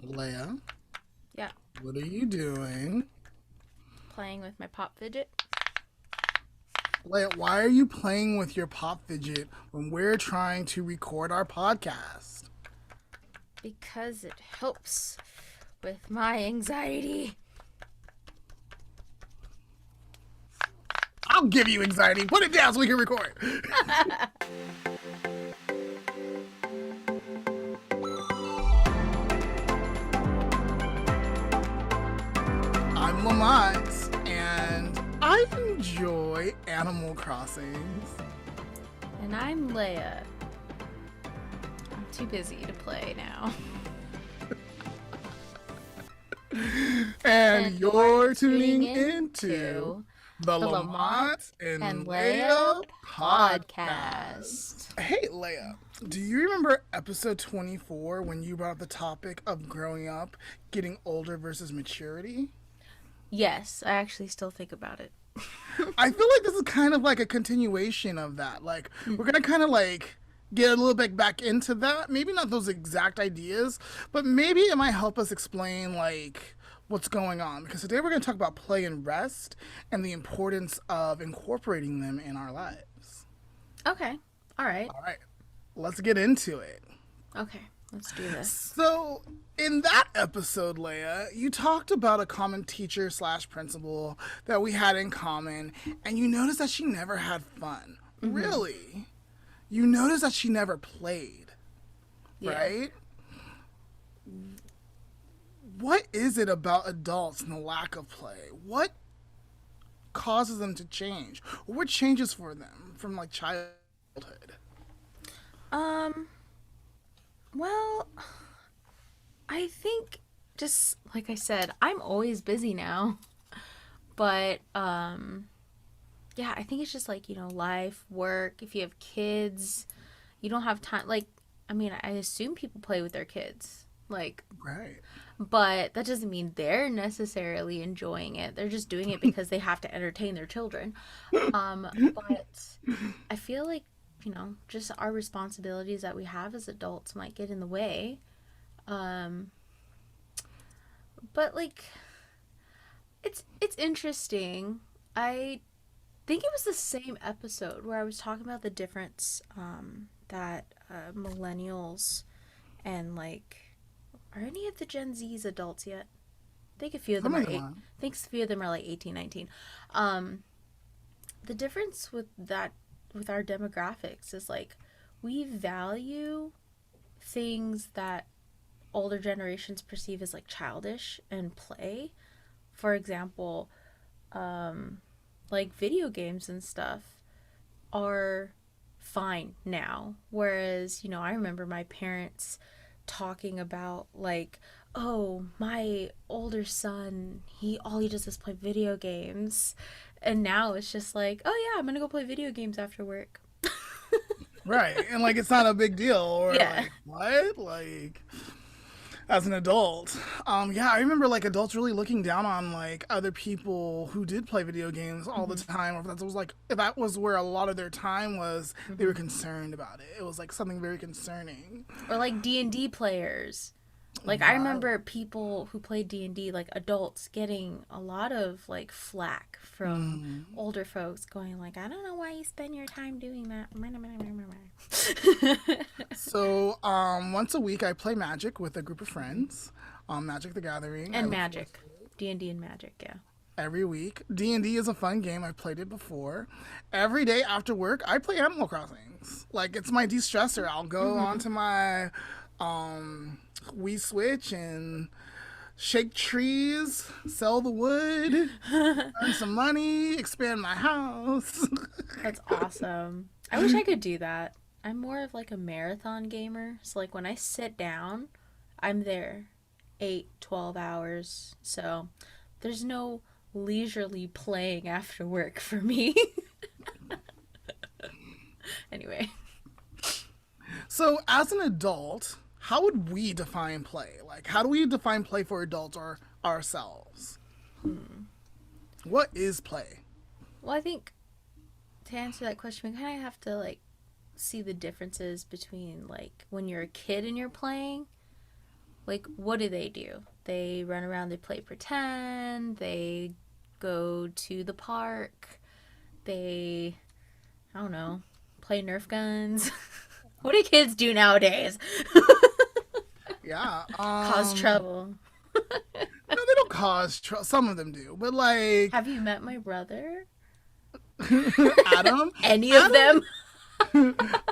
Leia, Yeah, what are you doing? playing with my pop fidget. Leia, why are you playing with your pop fidget when we're trying to record our podcast? Because it helps with my anxiety. I'll give you anxiety. Put it down so we can record. I'm Lamont, and I enjoy Animal Crossings. And I'm Leia. I'm too busy to play now. And you're tuning into the Lamont Lamont N and Leah Leah podcast. podcast. Hey, Leia, do you remember episode 24 when you brought up the topic of growing up, getting older versus maturity? Yes, I actually still think about it. I feel like this is kind of like a continuation of that. Like, we're going to kind of like get a little bit back into that. Maybe not those exact ideas, but maybe it might help us explain like what's going on. Because today we're going to talk about play and rest and the importance of incorporating them in our lives. Okay. All right. All right, let's get into it. Okay. Let's do this. So, in that episode, Leia, you talked about a common teacher slash principal that we had in common, and you noticed that she never had fun. Mm-hmm. Really? You noticed that she never played, right? What is it about adults and the lack of play? What causes them to change? What changes for them from like childhood? Well, I think just like I said, I'm always busy now. But yeah, I think it's just like, life, work, if you have kids, you don't have time. Like, I mean, I assume people play with their kids. Like, right. But that doesn't mean they're necessarily enjoying it. They're just doing it because they have to entertain their children. But I feel like, just our responsibilities that we have as adults might get in the way. But like, it's interesting. I think it was the same episode where I was talking about the difference that millennials and like, are any of the Gen Zs adults yet? I think a few of them are. I think a few of them are like 18, 19. The difference with that, with our demographics, is like we value things that older generations perceive as like childish and play. For example, like video games and stuff are fine now, whereas I remember my parents talking about like, oh, my older son, all he does is play video games, and now it's just like, oh yeah, I'm gonna go play video games after work. Right. And like it's not a big deal, or like what, like as an adult. Yeah, I remember like adults really looking down on like other people who did play video games all the time, or if that was where a lot of their time was, they were concerned about it. It was like something very concerning. Or like D&D players. Like I remember people who played D&D, like adults, getting a lot of like flack from older folks, going like, I don't know why you spend your time doing that. So once a week I play Magic with a group of friends. Magic the Gathering. And Magic. D&D and Magic, yeah. Every week. D&D is a fun game. I've played it before. Every day after work, I play Animal Crossings. Like, it's my de-stressor. I'll go onto my Wii Switch and shake trees, sell the wood, earn some money, expand my house. That's awesome. I wish I could do that. I'm more of like a marathon gamer. So like when I sit down, I'm there 8-12 hours. So there's no leisurely playing after work for me. Anyway. So as an adult, how would we define play? Like, how do we define play for adults or ourselves? What is play? Well, I think to answer that question, we kind of have to like see the differences between like when you're a kid and you're playing like, what do? They run around, they play pretend, they go to the park, they, I don't know, play Nerf guns. What do kids do nowadays? Yeah. Cause trouble. No, they don't cause trouble. Some of them do, but like Have you met my brother? Adam, Any of Adam, them?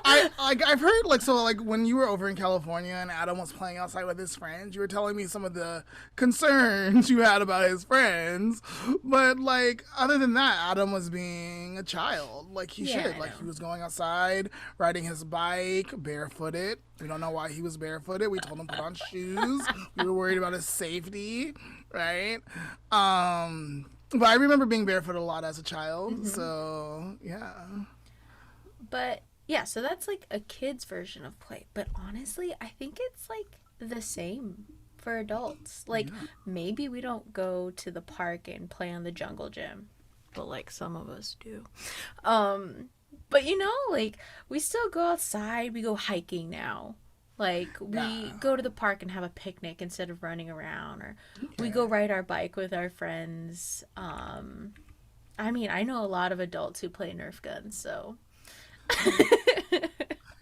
I've heard like when you were over in California and Adam was playing outside with his friends, you were telling me some of the concerns you had about his friends. But like other than that, Adam was being a child. Like he Yeah, should. I Like he know. was going outside, riding his bike, barefooted. We don't know why he was barefooted. We told him to put on shoes. We were worried about his safety, right? But I remember being barefoot a lot as a child. So yeah. But yeah, so that's like a kid's version of play. But honestly, I think it's like the same for adults. Like maybe we don't go to the park and play on the jungle gym, but like some of us do. But like we still go outside, we go hiking now. Like we Yeah. go to the park and have a picnic instead of running around, or we Okay. go ride our bike with our friends. I mean, I know a lot of adults who play Nerf guns, so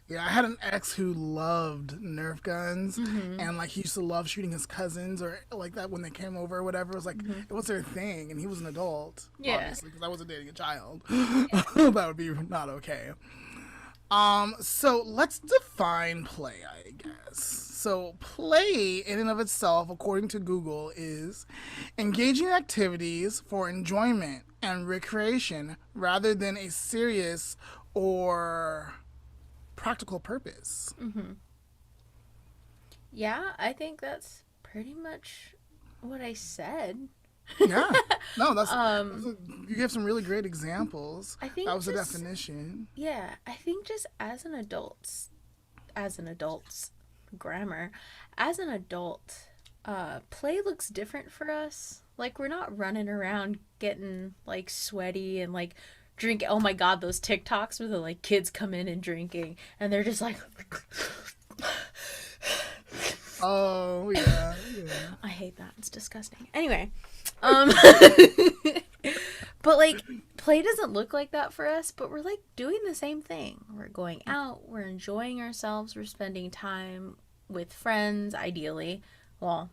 Yeah, I had an ex who loved Nerf guns, hmm and like he used to love shooting his cousins or like that when they came over or whatever. It was like it was their thing, and he was an adult, yeah. obviously, because I wasn't dating a child. That would be not okay. So let's define play, I guess. So play in and of itself, according to Google, is engaging in activities for enjoyment and recreation rather than a serious or practical purpose. Yeah, I think that's pretty much what I said. Yeah. No, um, you give some really great examples. I That think was the just definition. yeah, I think just as an adult's grammar, as an adult, play looks different for us. Like we're not running around getting like sweaty and like drink. Oh my God, those TikToks where the like kids come in and drinking and they're just like, Oh, yeah. Yeah. I hate that. It's disgusting. Anyway, um, but like play doesn't look like that for us, but we're like doing the same thing. We're going out, we're enjoying ourselves, we're spending time with friends, ideally. Well,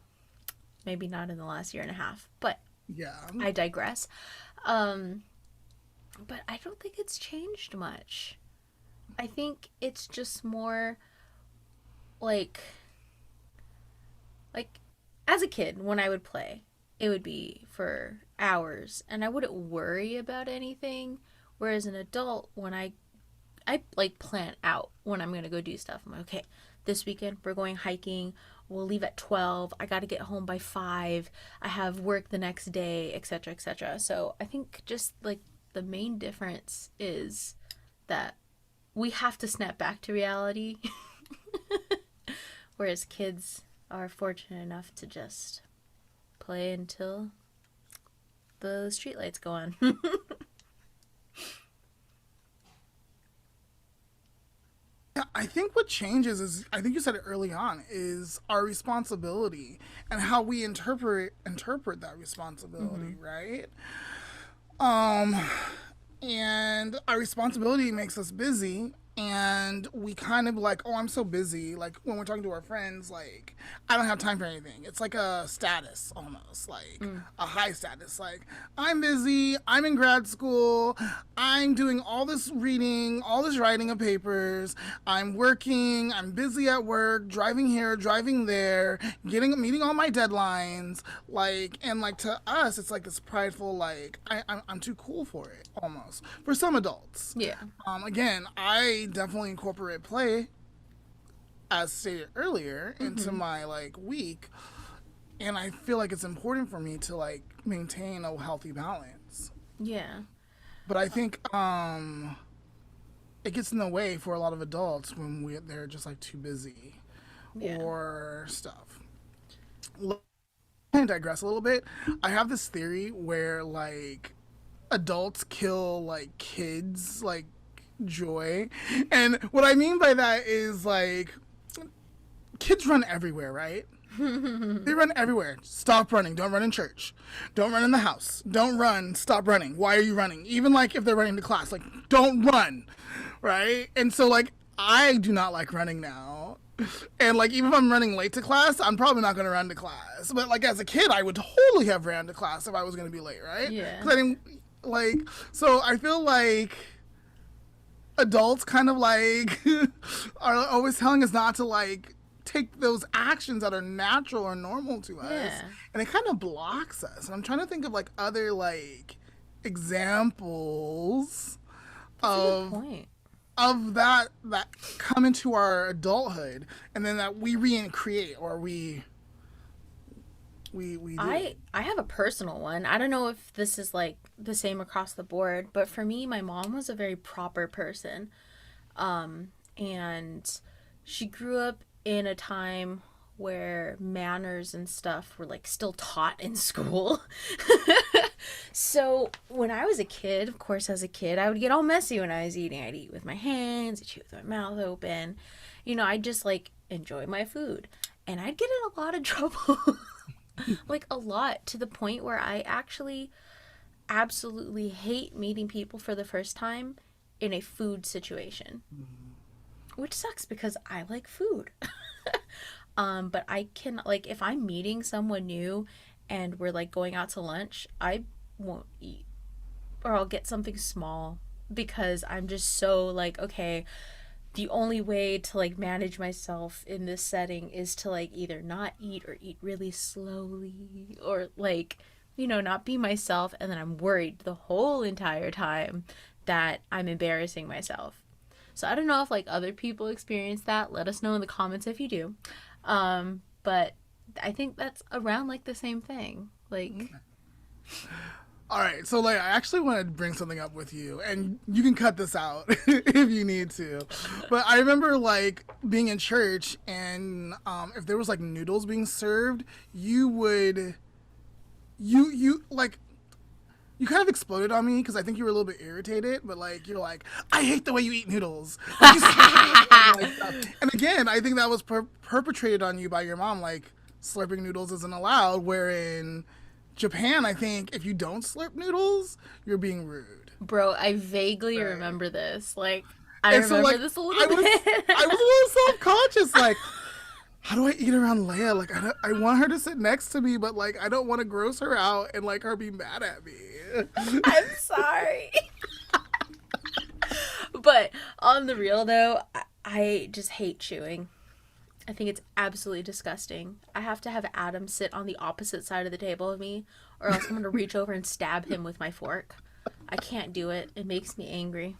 maybe not in the last year and a half, but Yeah. I digress. Um, but I don't think it's changed much. I think it's just more like like as a kid when I would play, it would be for hours and I wouldn't worry about anything. Whereas an adult, when I like plan out when I'm gonna go do stuff. I'm like, okay, this weekend we're going hiking. We'll leave at 12. I got to get home by 5. I have work the next day, etc., etc. So I think just like the main difference is that we have to snap back to reality, whereas kids are fortunate enough to just play until the streetlights go on. Yeah, I think what changes is I think you said it early on is our responsibility and how we interpret that responsibility, right? Um and our responsibility makes us busy and we kind of like, oh, I'm so busy, like when we're talking to our friends, like I don't have time for anything. It's like a status, almost like a high status, like I'm busy, I'm in grad school, I'm doing all this reading, all this writing of papers, I'm working, I'm busy at work, driving here, driving there, getting meeting all my deadlines, like, and like to us it's like this prideful, like I'm too cool for it, almost, for some adults. Yeah. Again, I definitely incorporate play, as stated earlier, into my like week, and I feel like it's important for me to like maintain a healthy balance. Yeah. But I think it gets in the way for a lot of adults when they're just like too busy Yeah. or stuff. I digress a little bit. I have this theory where like adults kill like kids like joy, and what I mean by that is like kids run everywhere, right? They run everywhere. Stop running. Don't run in church. Don't run in the house. Don't run. Stop running. Why are you running? Even like if they're running to class, like don't run, right? And so like I do not like running now. And like even if I'm running late to class, I'm probably not going to run to class. But like as a kid, I would totally have ran to class if I was going to be late, right? Yeah. 'Cause I didn't like. So I feel like adults kind of like are always telling us not to like take those actions that are natural or normal to us, Yeah. and it kind of blocks us. And I'm trying to think of like other like examples That's a good of point. that come into our adulthood and then that we recreate or we do. I have a personal one. I don't know if this is like the same across the board, but for me, my mom was a very proper person. And she grew up in a time where manners and stuff were like still taught in school. So when I was a kid, of course, as a kid, I would get all messy when I was eating. I'd eat with my hands, I'd chew with my mouth open. I'd just like enjoy my food. And I'd get in a lot of trouble. Like a lot, to the point where I actually absolutely hate meeting people for the first time in a food situation, which sucks because I like food. But I can, like, if I'm meeting someone new and we're like going out to lunch, I won't eat, or I'll get something small because I'm just so like, okay, the only way to like manage myself in this setting is to like either not eat or eat really slowly, or like, not be myself, and then I'm worried the whole entire time that I'm embarrassing myself. So I don't know if like other people experience that. Let us know in the comments if you do. But I think that's around like the same thing. Like, All right, so like I actually want to bring something up with you, and you can cut this out if you need to. But I remember like being in church, and if there was like noodles being served, you would, you like, you kind of exploded on me because I think you were a little bit irritated. But like you're like, I hate the way you eat noodles. Like, you like stuff. And again, I think that was perpetrated on you by your mom. Like slurping noodles isn't allowed. Wherein Japan, I think if you don't slurp noodles, you're being rude. bro, I vaguely remember this. Like, I And so remember like this a little I bit. was a little self conscious. Like, how do I eat around Leia? Like I want her to sit next to me, but like I don't want to gross her out and like her be mad at me. I'm sorry. But on the real though, I just hate chewing. I think it's absolutely disgusting. I have to have Adam sit on the opposite side of the table of me, or else I'm going to reach over and stab him with my fork. I can't do it. It makes me angry.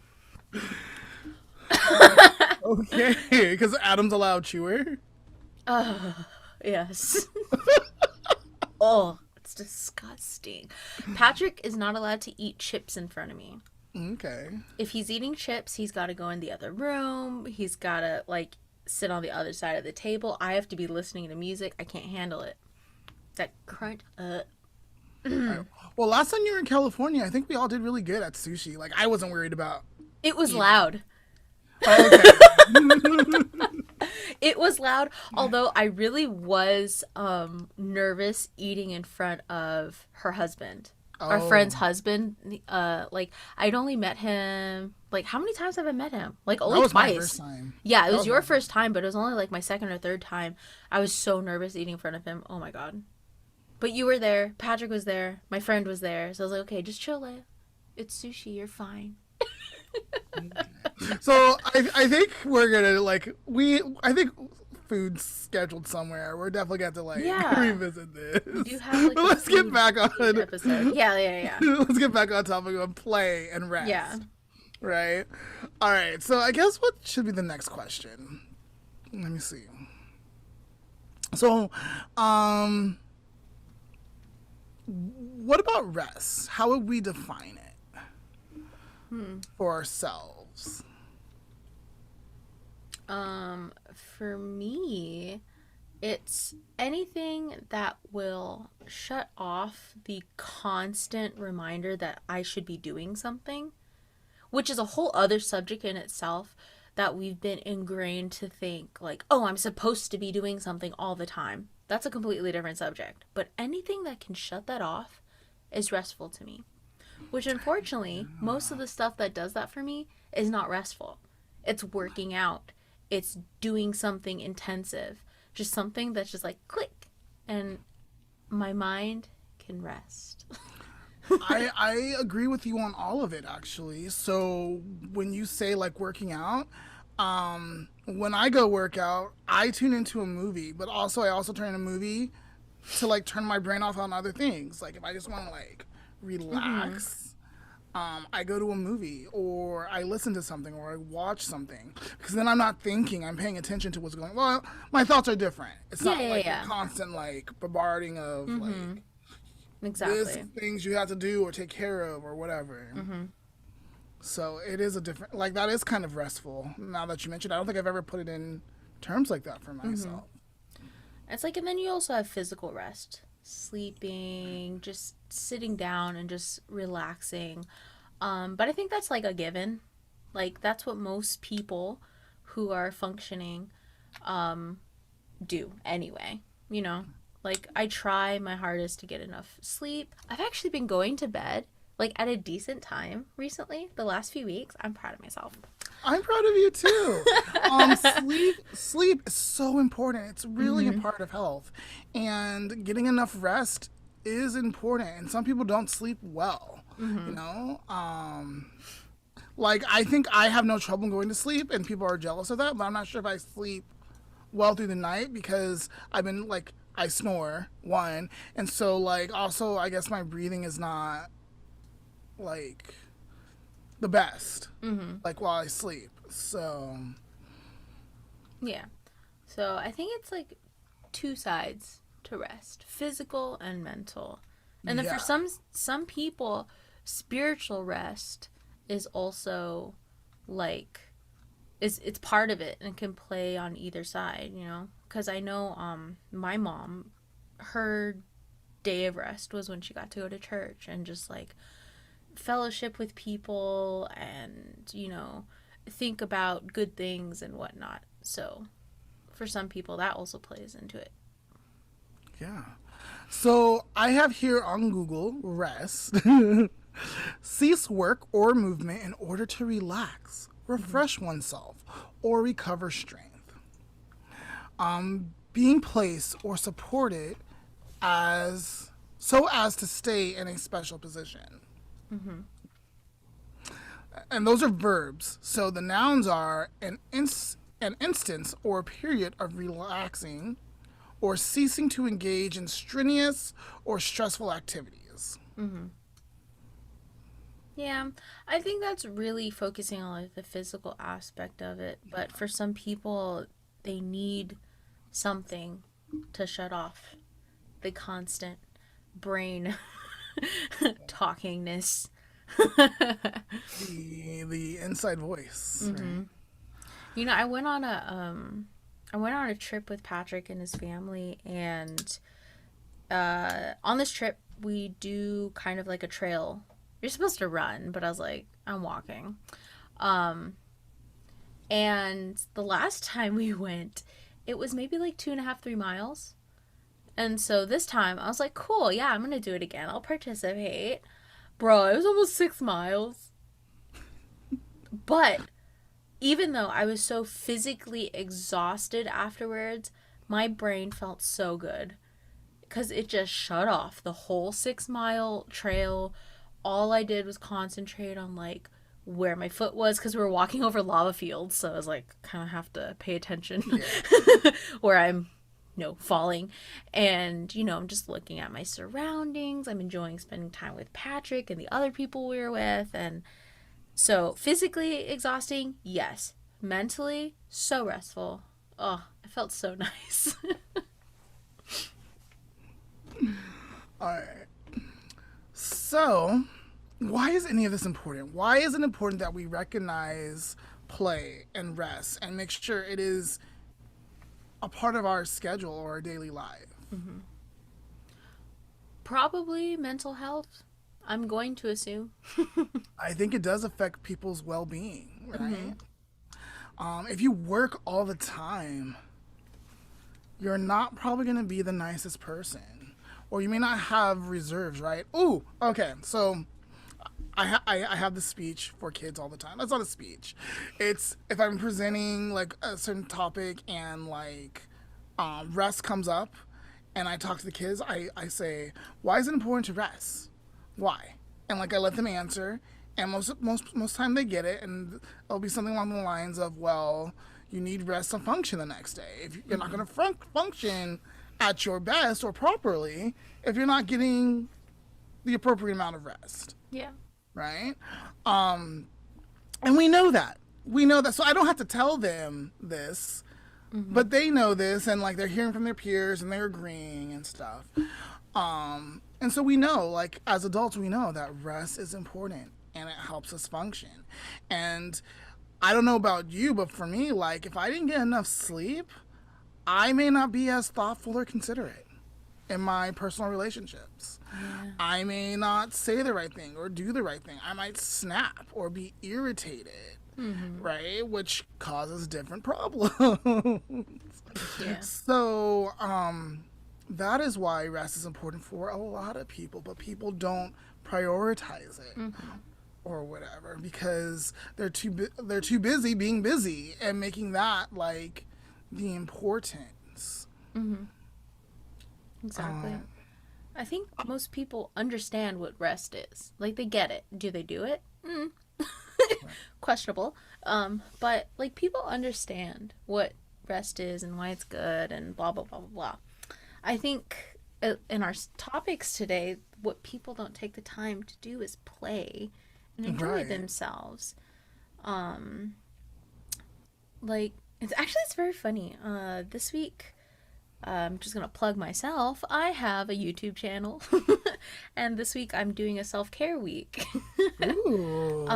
Okay, because Adam's a loud chewer. Yes. Oh, it's disgusting. Patrick is not allowed to eat chips in front of me. Okay. If he's eating chips, he's got to go in the other room. He's got to, like, sit on the other side of the table. I have to be listening to music. I can't handle it. That crunch. Right. Well, last time you were in California, I think we all did really good at sushi. Like I wasn't worried about. It was loud. Oh, okay. It was loud, although I really was nervous eating in front of her husband. Our friend's Oh, husband. Like, I'd only met him, like, how many times have I met him? Like, that only was my first twice. time. Yeah, it That was was my your first. first time, but it was only like my second or third time. I was so nervous eating in front of him. Oh my god. But you were there. Patrick was there. My friend was there. So I was like, okay, just chill, Leia. It's sushi. You're fine. So I think we're gonna like I think food's scheduled somewhere. We're definitely gonna have to like Yeah. revisit this. We do have like But a let's get food back on. episode. Yeah, yeah, yeah. Let's get back on topic of play and rest. Yeah. Right. All right. So I guess what should be the next question? Let me see. So, what about rest? How would we define it for ourselves? For me, it's anything that will shut off the constant reminder that I should be doing something, which is a whole other subject in itself. that we've been ingrained to think like, oh, I'm supposed to be doing something all the time. That's a completely different subject. But anything that can shut that off is restful to me. Which unfortunately, most of the stuff that does that for me is not restful. It's working out. It's doing something intensive. Just something that's just like click and my mind can rest. I agree with you on all of it actually. So when you say like working out, when I go work out, I tune into a movie, but also I also turn in a movie to like turn my brain off on other things. Like if I just want to like relax, I go to a movie or I listen to something or I watch something because then I'm not thinking. I'm paying attention to what's going. Well, my thoughts are different. It's Yeah, not yeah, like yeah. a constant like bombarding of like this Exactly. things you have to do or take care of or whatever. So it is a different like that is kind of restful. Now that you mentioned, I don't think I've ever put it in terms like that for myself. It's like, and then you also have physical rest, sleeping, just sitting down and just relaxing. But I think that's like a given. Like, that's what most people who are functioning do anyway, you know? Like, I try my hardest to get enough sleep. I've actually been going to bed like at a decent time recently, the last few weeks. I'm proud of myself. I'm proud of you too. Sleep is so important. It's really a part of health, and getting enough rest is important. And some people don't sleep well. You know, like I think I have no trouble going to sleep, and people are jealous of that. But I'm not sure if I sleep well through the night because I've been like I snore one, and so like also I guess my breathing is not like the best like while I sleep. So Yeah. So I think it's like two sides to rest, physical and mental. And then for yeah, some people, spiritual rest is also like it's part of it and can play on either side, you know? Cuz I know my mom, her day of rest was when she got to go to church and just like fellowship with people and, you know, think about good things and whatnot. So for some people, that also plays into it. yeah. So I have here on Google rest. Cease work or movement in order to relax, refresh oneself, or recover strength. Being placed or supported as so as to stay in a special position. And those are verbs. So the nouns are an instance or period of relaxing or ceasing to engage in strenuous or stressful activities. Yeah, I think that's really focusing on like the physical aspect of it. But for some people, they need something to shut off the constant brain talkingness. The inside voice. Right? You know, I went on a trip with Patrick and his family, and on this trip we do kind of like a trail. You're supposed to run, but I was like, I'm walking. Um, and the last time we went, it was maybe like 2.5, 3 miles. And so this time I was like, cool, yeah, I'm gonna do it again. I'll participate. Bro, it was almost 6 miles. But even though I was so physically exhausted afterwards, my brain felt so good because it just shut off the whole 6 mile trail. All I did was concentrate on like where my foot was because we were walking over lava fields, so I was like kind of have to pay attention Yeah. where I'm, you know, falling. And you know, I'm just looking at my surroundings. I'm enjoying spending time with Patrick and the other people we were with. And so physically exhausting, yes. Mentally, so restful. Oh, it felt so nice. All right. So, why is any of this important? Why is it important that we recognize play and rest and make sure it is a part of our schedule or our daily life? Probably mental health, I'm going to assume. I think it does affect people's well-being, right? If you work all the time, you're not probably going to be the nicest person. Or you may not have reserves, right? Ooh, okay. So I have this speech for kids all the time. That's not a speech. It's if I'm presenting like a certain topic and like rest comes up and I talk to the kids, I say, why is it important to rest? Why? And like I let them answer, and most time they get it, and it'll be something along the lines of, well, you need rest to function the next day. If you're not going to function at your best or properly, if you're not getting the appropriate amount of rest, Yeah. right? And we know that. We know that. So I don't have to tell them this, but they know this, and like they're hearing from their peers and they're agreeing and stuff. And so we know, like as adults, we know that rest is important and it helps us function. And I don't know about you, but for me, like if I didn't get enough sleep, I may not be as thoughtful or considerate in my personal relationships. Yeah. I may not say the right thing or do the right thing. I might snap or be irritated, right? Which causes different problems. Yeah. So, that is why rest is important for a lot of people, but people don't prioritize it or whatever because they're too busy being busy and making that like the importance. Exactly. I think most people understand what rest is. Like they get it. Do they do it? Questionable. But like people understand what rest is and why it's good and blah blah blah blah blah. I think in our topics today, what people don't take the time to do is play and enjoy themselves. Like it's very funny. This week, I'm just gonna plug myself. I have a YouTube channel, and this week I'm doing a self-care week. Ooh.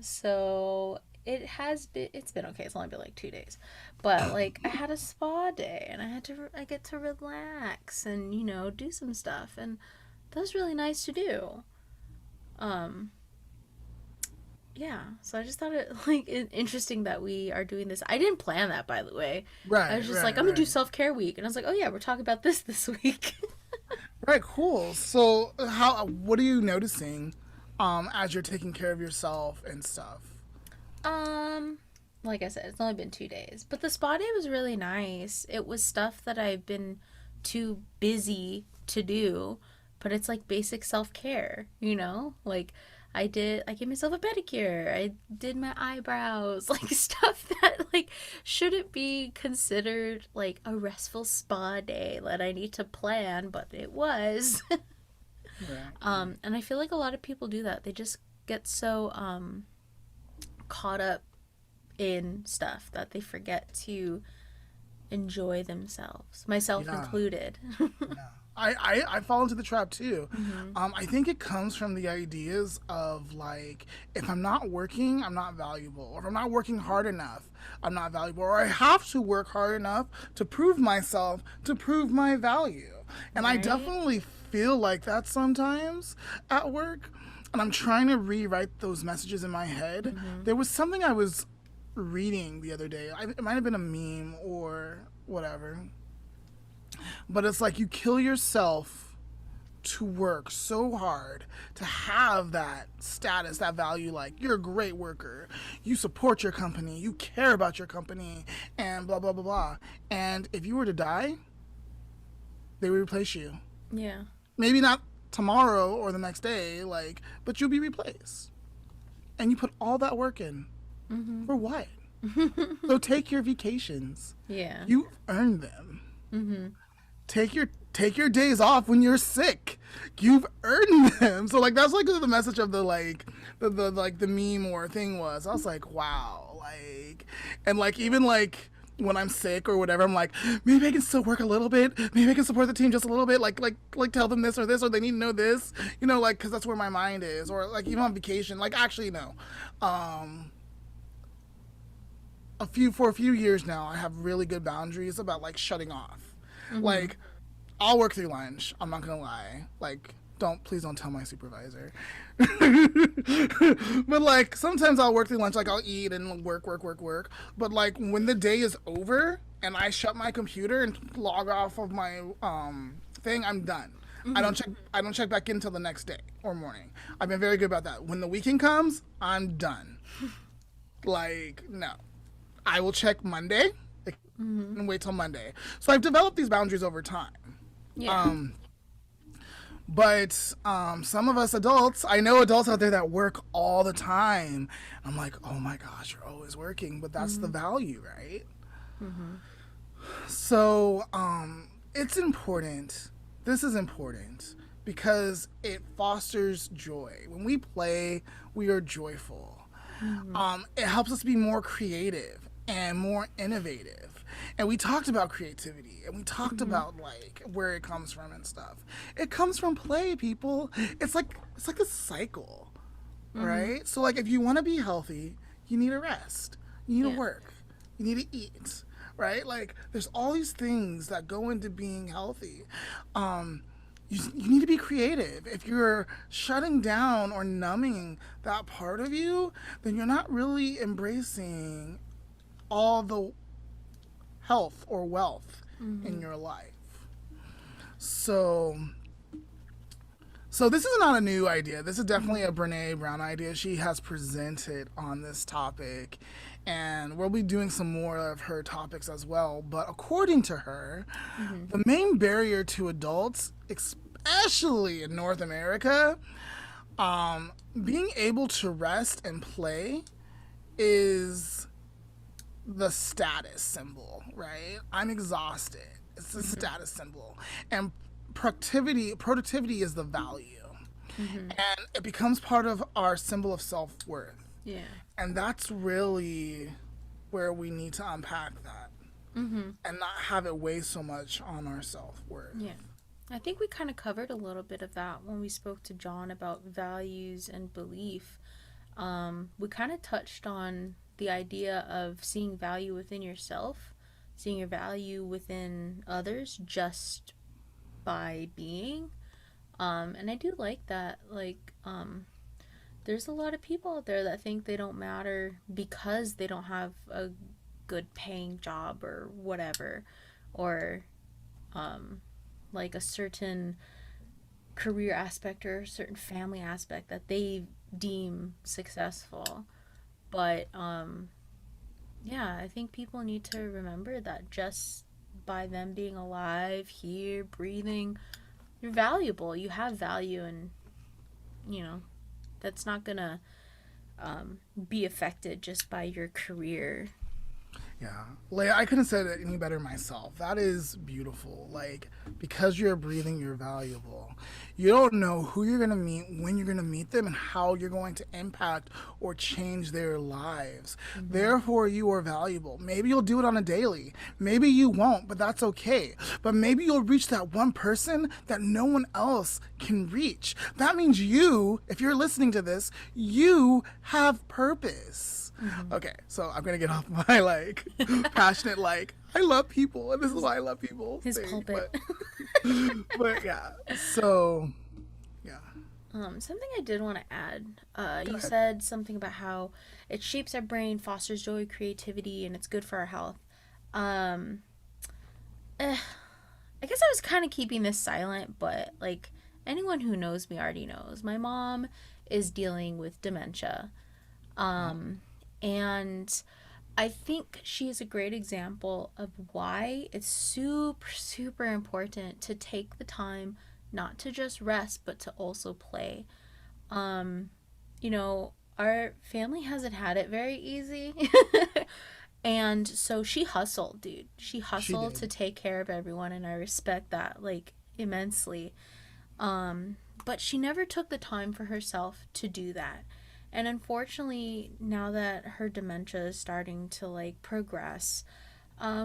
So it's been okay. It's only been like 2 days, but like I had a spa day and I get to relax and do some stuff, and that was really nice to do. Yeah, so I just thought it like interesting that we are doing this. I didn't plan that, by the way. Right. I was just like, I'm gonna do self-care week, and I was like, oh yeah, we're talking about this week. Right, cool. So what are you noticing as you're taking care of yourself and stuff? Like I said, it's only been 2 days, but the spa day was really nice. It was stuff that I've been too busy to do, but it's like basic self-care, like I gave myself a pedicure. I did my eyebrows, like stuff that like shouldn't be considered like a restful spa day that I need to plan, but it was. Right. And I feel like a lot of people do that. They just get so caught up in stuff that they forget to enjoy themselves, myself included. Yeah. I fall into the trap too. I think it comes from the ideas of like, if I'm not working, I'm not valuable. Or if I'm not working hard enough, I'm not valuable. Or I have to work hard enough to prove myself, to prove my value. And I definitely feel like that sometimes at work. And I'm trying to rewrite those messages in my head. There was something I was reading the other day. It might have been a meme or whatever. But it's like you kill yourself to work so hard to have that status, that value, like you're a great worker, you support your company, you care about your company, and blah, blah, blah, blah. And if you were to die, they would replace you. Yeah. Maybe not tomorrow or the next day, like, but you'll be replaced. And you put all that work in. For what? So take your vacations. Yeah. You earn them. Take your days off when you're sick. You've earned them. So like that's like the message of the like the meme or thing was. I was like, wow, like, and like even like when I'm sick or whatever, I'm like, maybe I can still work a little bit. Maybe I can support the team just a little bit. Like tell them this, or they need to know this. Like because that's where my mind is. Or like even on vacation. Like actually no. For a few years now, I have really good boundaries about like shutting off. Like, I'll work through lunch. I'm not gonna lie. Like, Please don't tell my supervisor. But like sometimes I'll work through lunch, like I'll eat and work. But like when the day is over and I shut my computer and log off of my thing, I'm done. I don't check back in until the next day or morning. I've been very good about that. When the weekend comes, I'm done. Like, no. I will check Monday and wait till Monday. So I've developed these boundaries over time. Yeah. But some of us adults, I know adults out there that work all the time. I'm like, oh my gosh, you're always working, but that's the value, right? So it's important. This is important because it fosters joy. When we play, we are joyful. It helps us be more creative and more innovative. And we talked about creativity and we talked about like where it comes from and stuff. It comes from play, people. It's like a cycle, right? So like if you want to be healthy, you need to rest. You need to work. You need to eat, right? Like there's all these things that go into being healthy. You need to be creative. If you're shutting down or numbing that part of you, then you're not really embracing all the health or wealth in your life. So this is not a new idea. This is definitely a Brene Brown idea. She has presented on this topic, and we'll be doing some more of her topics as well. But according to her, the main barrier to adults, especially in North America, being able to rest and play is the status symbol, right? I'm exhausted. It's a status symbol. And productivity is the value. And it becomes part of our symbol of self-worth. Yeah. And that's really where we need to unpack that. And not have it weigh so much on our self-worth. Yeah. I think we kind of covered a little bit of that when we spoke to John about values and belief. We kind of touched on the idea of seeing value within yourself, seeing your value within others just by being. And I do like that. Like, there's a lot of people out there that think they don't matter because they don't have a good paying job or whatever, or like a certain career aspect or a certain family aspect that they deem successful. But yeah, I think people need to remember that just by them being alive, here, breathing, you're valuable. You have value, and that's not gonna be affected just by your career. Yeah. Leah, I couldn't say that any better myself. That is beautiful. Like, because you're breathing, you're valuable. You don't know who you're going to meet, when you're going to meet them, and how you're going to impact or change their lives. Therefore, you are valuable. Maybe you'll do it on a daily. Maybe you won't, but that's okay. But maybe you'll reach that one person that no one else can reach. That means you, if you're listening to this, you have purpose. Okay, so I'm gonna get off my passionate I love people and this is why I love people. His pulpit. But yeah, so yeah. Something I did want to add. You ahead. said something about how it shapes our brain, fosters joy, creativity, and it's good for our health. I guess I was kind of keeping this silent, but like anyone who knows me already knows. My mom is dealing with dementia. And I think she is a great example of why it's super, super important to take the time not to just rest, but to also play. Our family hasn't had it very easy. And so she hustled, dude. She hustled to take care of everyone, and I respect that, immensely. But she never took the time for herself to do that. And unfortunately, now that her dementia is starting to progress,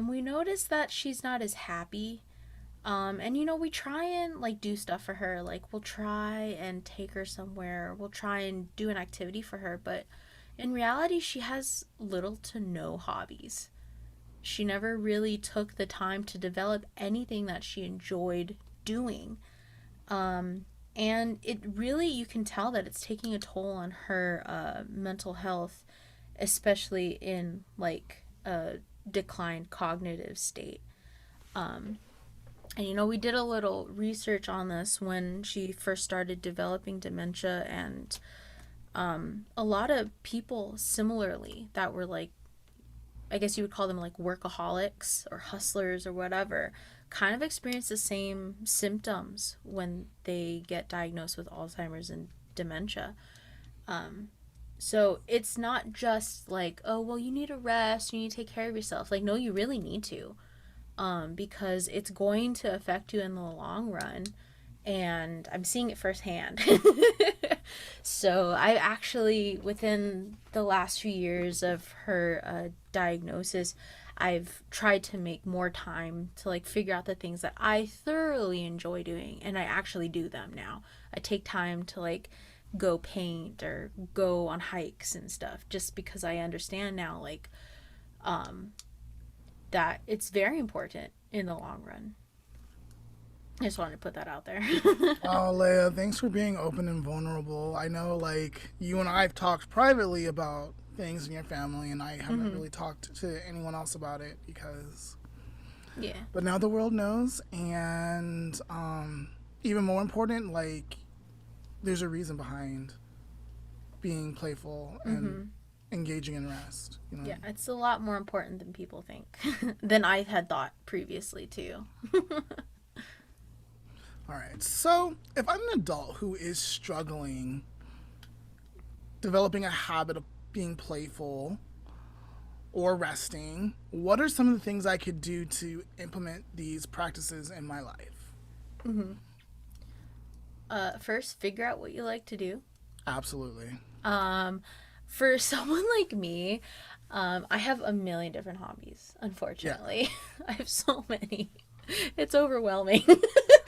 we notice that she's not as happy. And we try and do stuff for her. We'll try and take her somewhere. We'll try and do an activity for her. But in reality, she has little to no hobbies. She never really took the time to develop anything that she enjoyed doing. And it really, you can tell that it's taking a toll on her mental health, especially in like a declined cognitive state. Um, and we did a little research on this when she first started developing dementia, and a lot of people similarly that were like, I guess you would call them like workaholics or hustlers or whatever, kind of experience the same symptoms when they get diagnosed with Alzheimer's and dementia. Um, so it's not just like, oh, well, you need a rest, you need to take care of yourself. Like, no, you really need to, because it's going to affect you in the long run. And I'm seeing it firsthand. So I actually, within the last few years of her diagnosis, I've tried to make more time to like figure out the things that I thoroughly enjoy doing, and I actually do them now. I take time to like go paint or go on hikes and stuff, just because I understand now, like, that it's very important in the long run. I just wanted to put that out there. Oh, Leia, thanks for being open and vulnerable. I know, like, you and I have talked privately about things in your family, and I haven't really talked to anyone else about it because. Yeah. But now the world knows, and even more important, like, there's a reason behind being playful and engaging in rest. Yeah, it's a lot more important than people think, than I had thought previously, too. All right. So, if I'm an adult who is struggling, developing a habit of being playful or resting, what are some of the things I could do to implement these practices in my life? First, figure out what you like to do. Absolutely. For someone like me, I have a million different hobbies, unfortunately. I have so many. It's overwhelming.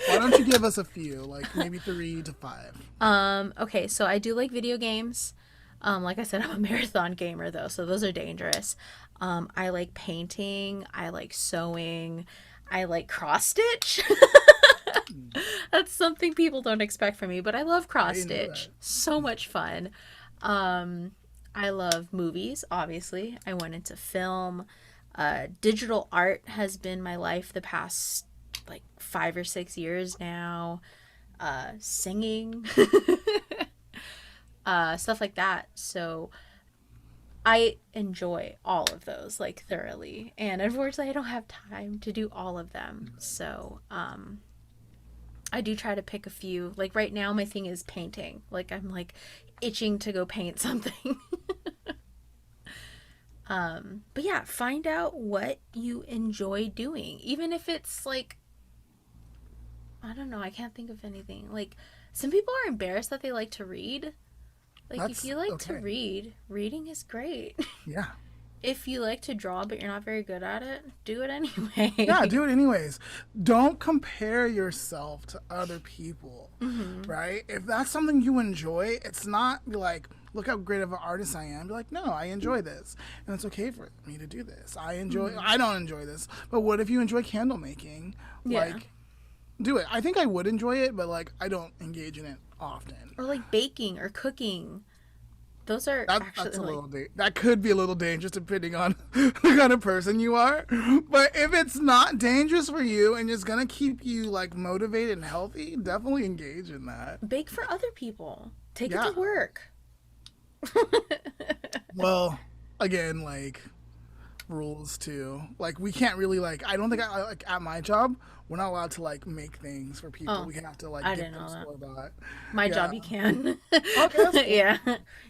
Why don't you give us a few, like maybe 3 to 5? Okay, so I do like video games. Like I said, I'm a marathon gamer though, so those are dangerous. I like painting, I like sewing, I like cross stitch. That's something people don't expect from me, but I love cross stitch. So much fun. I love movies, obviously. I went into film. Digital art has been my life the past like 5 or 6 years now. Singing, stuff like that. So I enjoy all of those like thoroughly, and unfortunately I don't have time to do all of them. So I do try to pick a few. Like right now my thing is painting. Like I'm like itching to go paint something. But yeah, find out what you enjoy doing. Even if it's like, I don't know, I can't think of anything. Like, some people are embarrassed that they like to read. Like, if you like to read, reading is great. Yeah. If you like to draw but you're not very good at it, do it anyway. Yeah, do it anyways. Don't compare yourself to other people, right? If that's something you enjoy, it's not be like, look how great of an artist I am. Be like, no, I enjoy this, and it's okay for me to do this. I don't enjoy this, but what if you enjoy candle making? Yeah. Like, do it. I think I would enjoy it, but like, I don't engage in it often. Or like baking or cooking. Those are actually that's a like, little that could be a little dangerous depending on the kind of person you are. But if it's not dangerous for you and it's gonna keep you like motivated and healthy, definitely engage in that. bake for other people. Take it to work. Well, again, like rules too. Like we can't really like. I don't think like at my job we're not allowed to like make things for people. We have to like get them store bought. My job you can. Okay, that's cool. Yeah,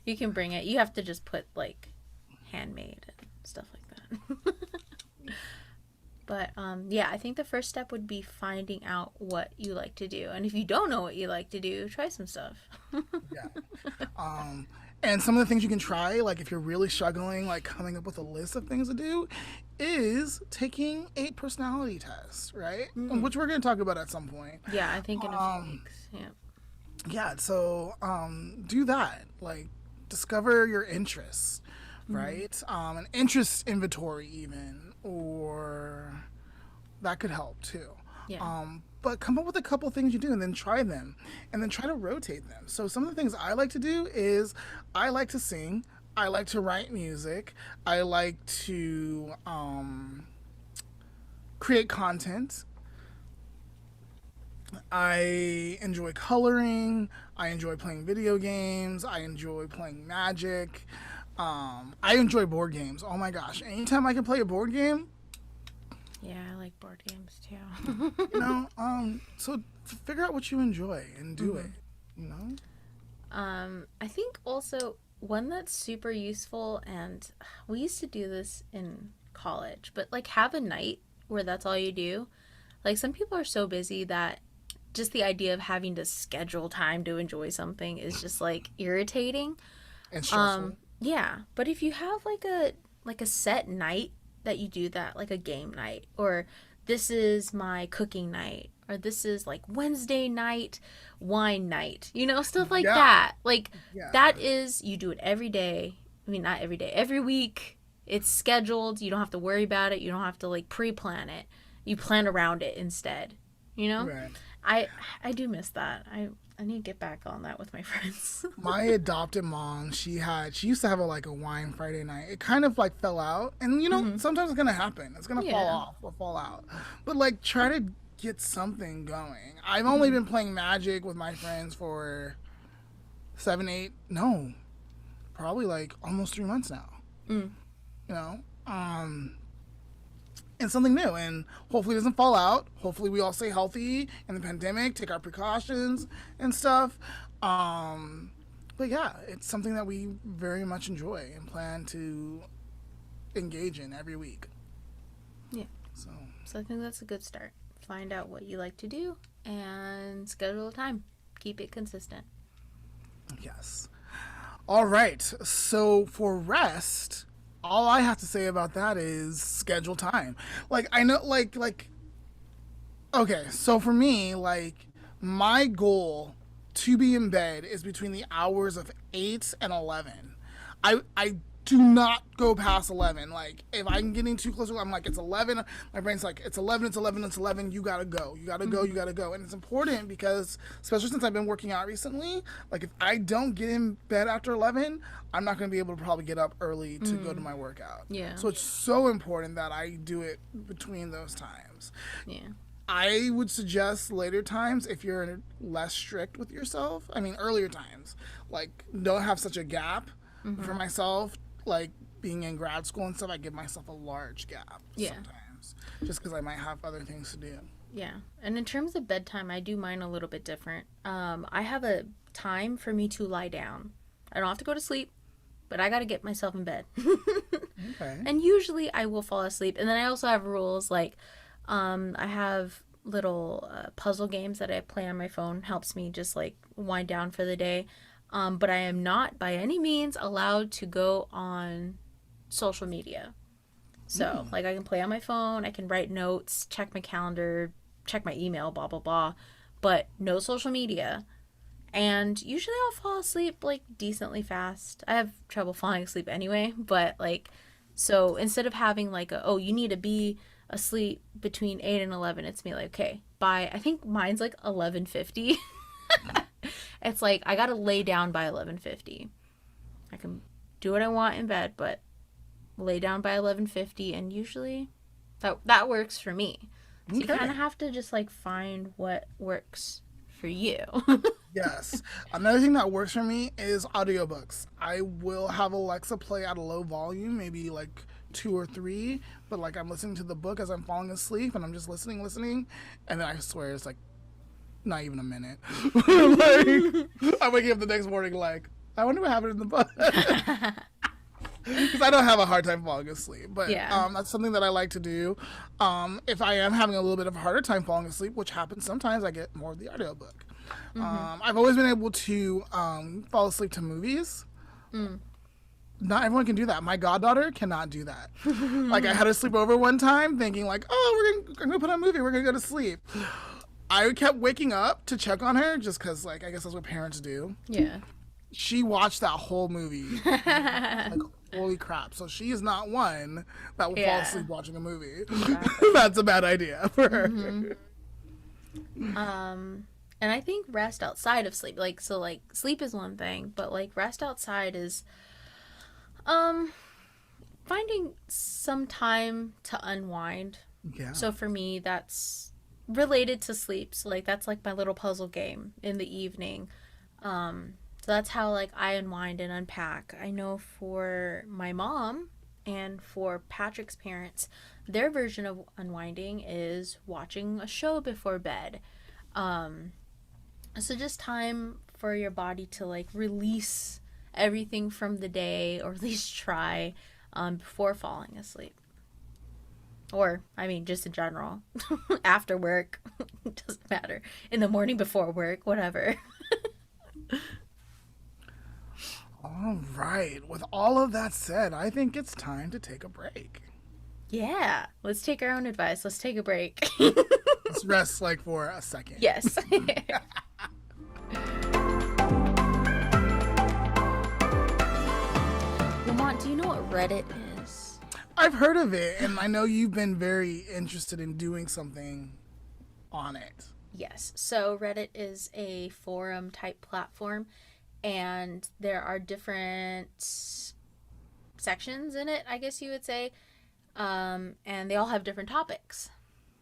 you can bring it. You have to just put like handmade and stuff like that. But yeah, I think the first step would be finding out what you like to do, and if you don't know what you like to do, try some stuff. Yeah. And some of the things you can try, like if you're really struggling, like coming up with a list of things to do, is taking a personality test, right? Which we're going to talk about at some point. Yeah, I think in a few weeks. Yeah. Yeah, so do that. Like, discover your interests, right? An interest inventory, even, or that could help too. Yeah. But come up with a couple things you do and then try them and then try to rotate them. So some of the things I like to do is I like to sing. I like to write music. I like to create content. I enjoy coloring. I enjoy playing video games. I enjoy playing Magic. I enjoy board games. Oh my gosh. Anytime I can play a board game, Yeah, I like board games too. so figure out what you enjoy and do it, you know? I think also one that's super useful, and we used to do this in college, but like have a night where that's all you do. Like some people are so busy that just the idea of having to schedule time to enjoy something is just like irritating. And stressful. Yeah, but if you have like a set night that you do that, like a game night, or this is my cooking night, or this is like Wednesday night wine night, stuff like Yeah. that. Like Yeah. that is, you do it every day. I mean, not every day, every week. It's scheduled. You don't have to worry about it. You don't have to like pre-plan it. You plan around it instead. Right. I do miss that. I need to get back on that with my friends. My adopted mom, she used to have a wine Friday night. It kind of like fell out, and sometimes it's gonna happen. It's gonna fall Yeah. off or fall out. But like try to get something going. I've only been playing Magic with my friends for 7, 8, no, probably like almost 3 months now. Mm. You know, and something new, and hopefully it doesn't fall out. Hopefully we all stay healthy in the pandemic, take our precautions and stuff. But yeah, it's something that we very much enjoy and plan to engage in every week. Yeah. So So I think that's a good start. Find out what you like to do and schedule a time. Keep it consistent. yes. All right. So for rest, all I have to say about that is schedule time. Like I know okay, so for me, my goal to be in bed is between the hours of 8 and 11. I do not go past 11. Like if I'm getting too close, I'm like, it's 11. My brain's like, it's 11, it's 11, it's 11. You gotta go. You gotta go. You gotta go. And it's important because, especially since I've been working out recently, like if I don't get in bed after 11, I'm not gonna be able to probably get up early to go to my workout. Yeah. So it's so important that I do it between those times. Yeah. I would suggest later times if you're less strict with yourself. I mean, earlier times, like don't have such a gap. For myself, like being in grad school and stuff, I give myself a large gap sometimes, just because I might have other things to do. Yeah. And in terms of bedtime, I do mine a little bit different. I have a time for me to lie down. I don't have to go to sleep, but I got to get myself in bed. Okay. And usually I will fall asleep. And then I also have rules like I have little puzzle games that I play on my phone. Helps me just like wind down for the day. But I am not by any means allowed to go on social media. So like I can play on my phone, I can write notes, check my calendar, check my email, blah, blah, blah. But no social media. And usually I'll fall asleep like decently fast. I have trouble falling asleep anyway. But like, so instead of having like you need to be asleep between 8 and 11, it's me like, okay, I think mine's like 11:50. It's like I gotta lay down by 11:50. I can do what I want in bed, but lay down by 11:50, and usually that works for me. So you kind of have to just like find what works for you. Yes. Another thing that works for me is audiobooks. I will have Alexa play at a low volume, maybe like 2 or 3, but like I'm listening to the book as I'm falling asleep, and I'm just listening, and then I swear it's like not even a minute. Like, I'm waking up the next morning like, I wonder what happened in the book. Because I don't have a hard time falling asleep. But that's something that I like to do. If I am having a little bit of a harder time falling asleep, which happens sometimes, I get more of the audiobook. I've always been able to fall asleep to movies. Not everyone can do that. My goddaughter cannot do that. Like I had her sleep over one time thinking like, oh, we're gonna put on a movie, we're gonna go to sleep. I kept waking up to check on her just because, like, I guess that's what parents do. Yeah. She watched that whole movie. Like, holy crap. So she is not one that will fall asleep watching a movie. Exactly. That's a bad idea for her. And I think rest outside of sleep, like, so, like, sleep is one thing, but, like, rest outside is, um, finding some time to unwind. Yeah. So for me, that's related to sleep. So, like, that's like my little puzzle game in the evening. So that's how, like, I unwind and unpack. I know for my mom and for Patrick's parents, their version of unwinding is watching a show before bed. Um, so just time for your body to, like, release everything from the day, or at least try, before falling asleep. Or, I mean, just in general. After work. Doesn't matter. In the morning before work, whatever. All right. With all of that said, I think it's time to take a break. Yeah. Let's take our own advice. Let's take a break. Let's rest like for a second. Yes. Lamont, do you know what Reddit is? I've heard of it, and I know you've been very interested in doing something on it. Yes. So Reddit is a forum type platform, and there are different sections in it, I guess you would say. And they all have different topics.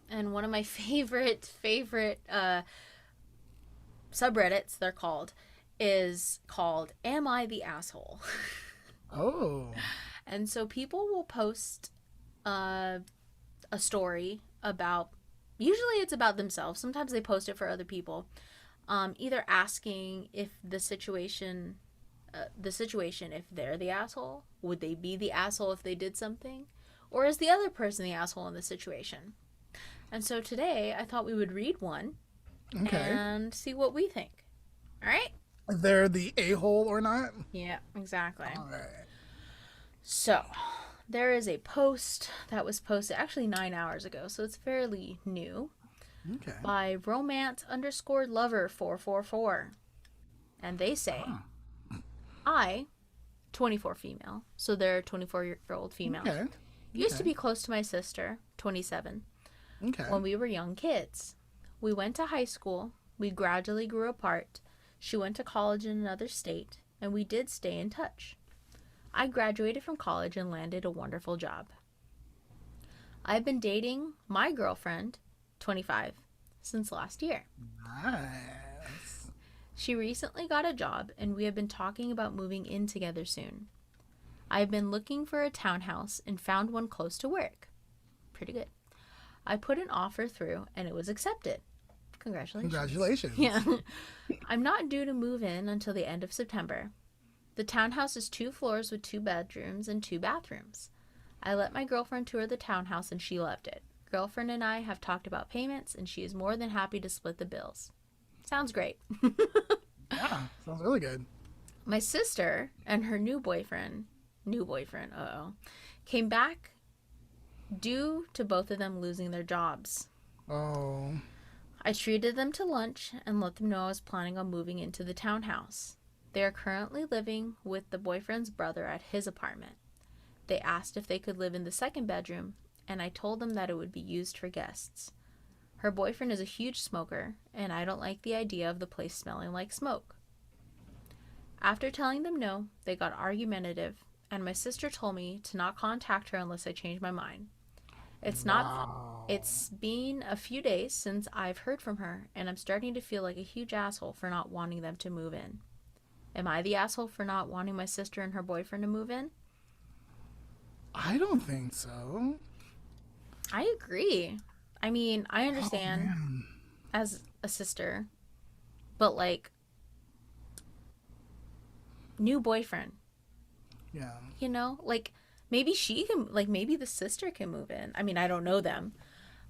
And one of my favorite subreddits, they're called, is called Am I the Asshole? Oh. And so people will post a story about, usually it's about themselves. Sometimes they post it for other people. Either asking if the situation, if they're the asshole, would they be the asshole if they did something? Or is the other person the asshole in the situation? And so today I thought we would read one Okay. and see what we think. All right? If they're the a-hole or not? Yeah, exactly. All right. So, there is a post that was posted actually 9 hours ago, so it's fairly new, Okay. by romance_lover444. And they say, I, 24 female, so they're 24-year-old female, Okay. used to be close to my sister, 27, Okay. when we were young kids. We went to high school, we gradually grew apart, she went to college in another state, and we did stay in touch. I graduated from college and landed a wonderful job. I've been dating my girlfriend, 25, since last year. Nice. She recently got a job, and we have been talking about moving in together soon. I have been looking for a townhouse and found one close to work. Pretty good. I put an offer through, and it was accepted. Congratulations. Congratulations. Yeah. I'm not due to move in until the end of September. The townhouse is 2 floors with 2 bedrooms and 2 bathrooms. I let my girlfriend tour the townhouse and she loved it. Girlfriend and I have talked about payments and she is more than happy to split the bills. Sounds great. Yeah, sounds really good. My sister and her new boyfriend, came back due to both of them losing their jobs. Oh. I treated them to lunch and let them know I was planning on moving into the townhouse. They are currently living with the boyfriend's brother at his apartment. They asked if they could live in the second bedroom, and I told them that it would be used for guests. Her boyfriend is a huge smoker, and I don't like the idea of the place smelling like smoke. After telling them no, they got argumentative, and my sister told me to not contact her unless I change my mind. It's been a few days since I've heard from her, and I'm starting to feel like a huge asshole for not wanting them to move in. Am I the asshole for not wanting my sister and her boyfriend to move in? I don't think so. I agree. I mean, I understand Oh, as a sister, but, like, new boyfriend, yeah. you know? Like, maybe she can, like, maybe the sister can move in. I mean, I don't know them.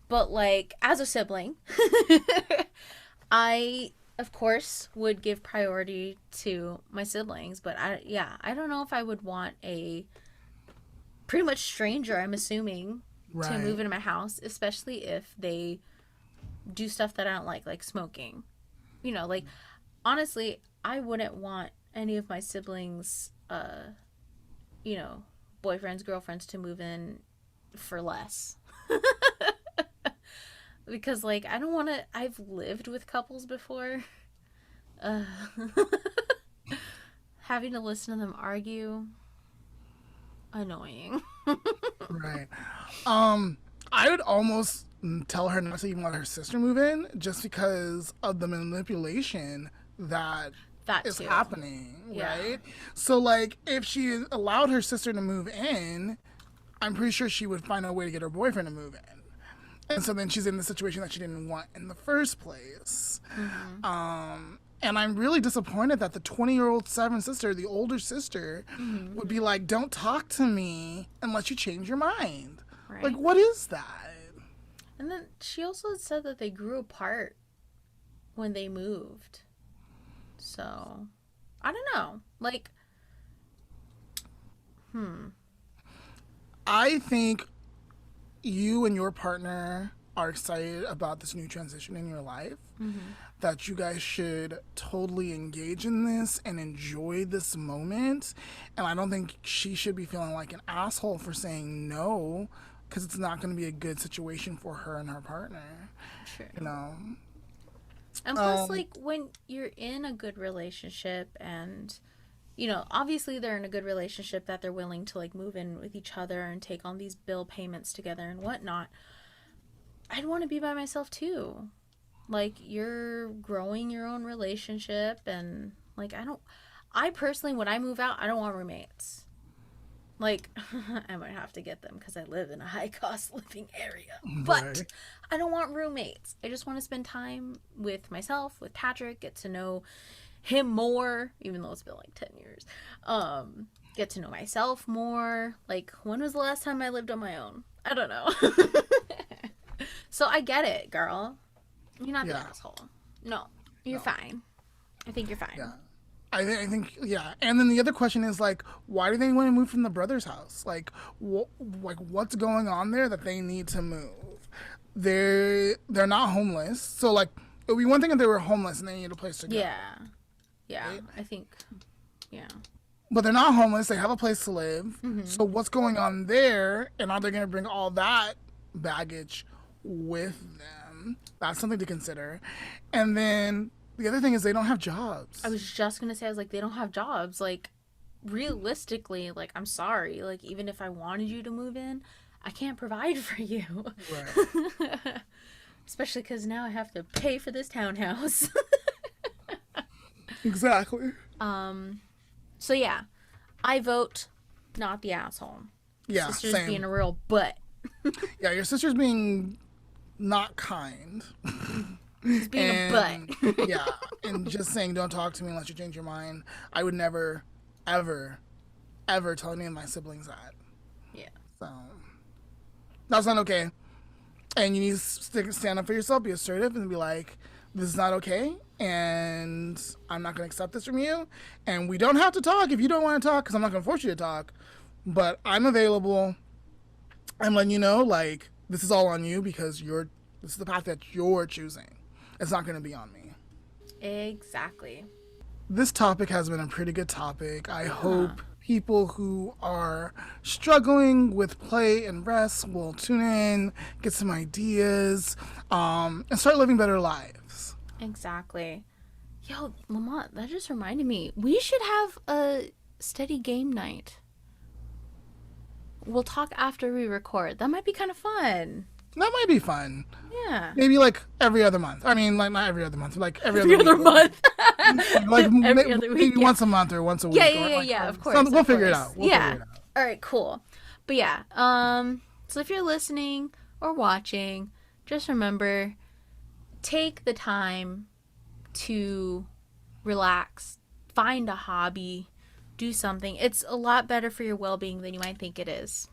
But, like, as a sibling, I, of course, would give priority to my siblings. But, I don't know if I would want a pretty much stranger, I'm assuming, Right. to move into my house, especially if they do stuff that I don't like smoking. You know, like, honestly, I wouldn't want any of my siblings, boyfriends, girlfriends to move in for less. Because, like, I don't want to. I've lived with couples before. Uh, having to listen to them argue, annoying. Right. I would almost tell her not to even let her sister move in just because of the manipulation that That is too. happening, Yeah. right? So, like, if she allowed her sister to move in, I'm pretty sure she would find a way to get her boyfriend to move in. And so then she's in the situation that she didn't want in the first place. And I'm really disappointed that the 20-year-old Seven sister, the older sister, would be like, don't talk to me unless you change your mind. Right. Like, what is that? And then she also said that they grew apart when they moved. So, I don't know. Like, I think you and your partner are excited about this new transition in your life, that you guys should totally engage in this and enjoy this moment. And I don't think she should be feeling like an asshole for saying no, because it's not going to be a good situation for her and her partner, true. you know? And plus, like, when you're in a good relationship and, you know, obviously they're in a good relationship that they're willing to, like, move in with each other and take on these bill payments together and whatnot, I'd want to be by myself, too. Like, you're growing your own relationship and, like, I personally, when I move out, I don't want roommates. Like, I might have to get them because I live in a high-cost living area. But Right. I don't want roommates. I just want to spend time with myself, with Patrick, get to know him more, even though it's been like 10 years. Get to know myself more. Like, when was the last time I lived on my own? I don't know. So I get it, girl. You're not the Yeah. asshole. No, you're fine. I think you're fine. Yeah. I think, yeah. And then the other question is, like, why do they want to move from the brother's house? Like, what's going on there that they need to move? They're not homeless. So, like, it would be one thing if they were homeless and they needed a place to go. Yeah. Yeah, Right? I think, yeah. But they're not homeless. They have a place to live. So what's going on there? And are they going to bring all that baggage with them? That's something to consider. And then the other thing is they don't have jobs. I was just going to say, I was like, they don't have jobs. Like, realistically, like, I'm sorry. Like, even if I wanted you to move in, I can't provide for you. Right. Especially because now I have to pay for this townhouse. Exactly. So, yeah. I vote not the asshole. Yeah, Sister's same. being a real butt. Yeah, your sister's being not kind. She's being a butt. Yeah, and just saying don't talk to me unless you change your mind. I would never, ever, ever tell any of my siblings that. Yeah. So that's not okay. And you need to stand up for yourself, be assertive, and be like, this is not okay, and I'm not going to accept this from you. And we don't have to talk if you don't want to talk, because I'm not going to force you to talk. But I'm available. I'm letting you know, like, this is all on you because this is the path that you're choosing. It's not going to be on me. Exactly. This topic has been a pretty good topic. I hope people who are struggling with play and rest will tune in, get some ideas, and start living better lives. Exactly. Yo, Lamont, that just reminded me. We should have a steady game night. We'll talk after we record. That might be kind of fun. That might be fun. Yeah. Maybe like every other month. I mean, like not every other month, like every Every other other week. month. Like Every other week, maybe yeah. once a month or once a week. Yeah, of course. We'll of figure it course. out. We'll yeah. figure it out. All right, cool. But yeah, so if you're listening or watching, just remember, take the time to relax, find a hobby, do something. It's a lot better for your well-being than you might think it is.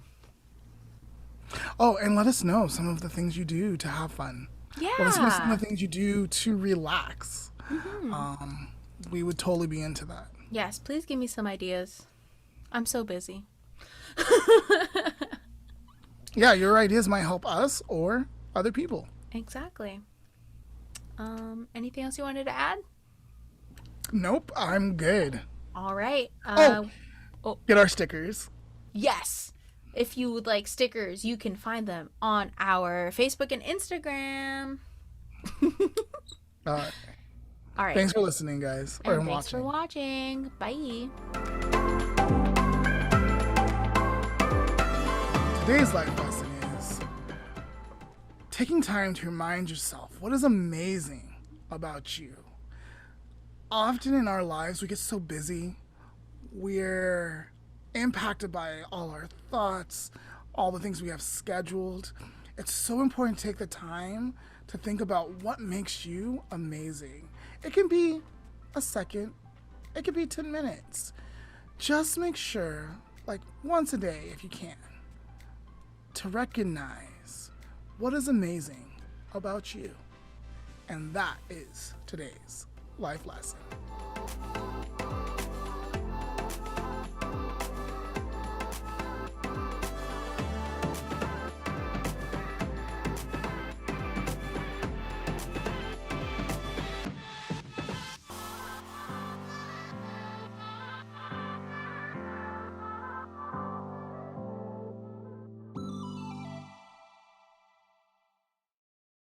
Oh, and let us know some of the things you do to have fun. Yeah. Let us know some of the things you do to relax. We would totally be into that. Yes, please give me some ideas. I'm so busy. Yeah, your ideas might help us or other people. Exactly. Anything else you wanted to add? Nope, I'm good. All right. Get our stickers. Yes. If you would like stickers, you can find them on our Facebook and Instagram. All right. All right. Thanks for listening, guys. Or And thanks watching. for watching. Bye. Today's life lesson is taking time to remind yourself what is amazing about you. Often in our lives, we get so busy. We're impacted by all our thoughts, all the things we have scheduled. It's so important to take the time to think about what makes you amazing. It can be a second, it could be 10 minutes. Just make sure, like once a day if you can, to recognize what is amazing about you. And that is today's life lesson.